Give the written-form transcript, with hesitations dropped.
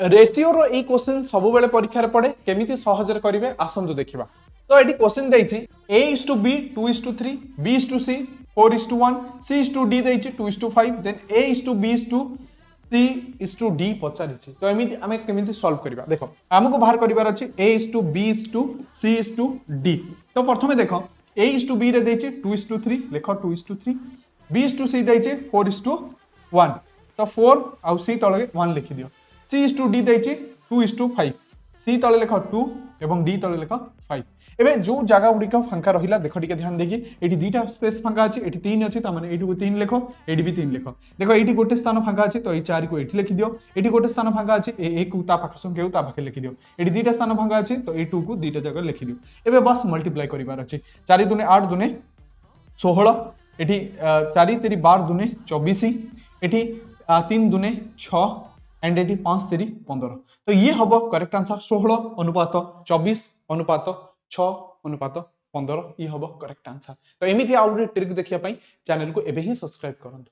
Ratio रो ई question सब बेले परीक्षा रे पड़े केमिति सहज रे करिवे आसंतु देखिबा। तो एटी क्वेश्चन दैछि A:B 2:3 B:C 4:1 C:D दैछि 2:5 देन A:B:C:D पचारिछि। तो एमिति आमे केमिति सॉल्व करिबा देखो हमको बाहर करिवार अछि A:B:C:D। तो प्रथमे देखो A:B रे दैछि 2:3 लेखो 2:3 B:C दैछि 4:1 तो 4 आउ C तळे 1 लिखि दियो C:D दैछि 2:5 C तळे लेख 2 एवं D तळे लेख 5 एबे जो जगह गुडिक फांका रहिला देखो टिके ध्यान देखि एठी दुईटा स्पेस फांका अछि एठी 3 अछि त माने एठी को 3 लेखो एठी भी 3 लेखो देखो एठी गोटे स्थान फांका अछि तो ए 4 को एठी लिखि दियो एठी गोटे स्थान फांका अछि ए 1 को ता पाख संख्या को ता पाखे लिखि दियो एठी दुईटा स्थान फांका अछि तो ए 2 को दुईटा जगह लिखि दियो एबे बस मल्टीप्लाई करिवार अछि 4 दुने 8 दुने 16 एठी 4 3 12 दुने 24 एठी 3 दुने 6 एंड एटी 5 3 15 तो ये हम करेक्ट आंसर 16 अनुपात 24 अनुपात 6 अनुपात 15 ये हम करेक्ट आंसर। तो एमिति आउट ट्रिक देखिया पई चैनल को एबे ही सब्सक्राइब करंतु।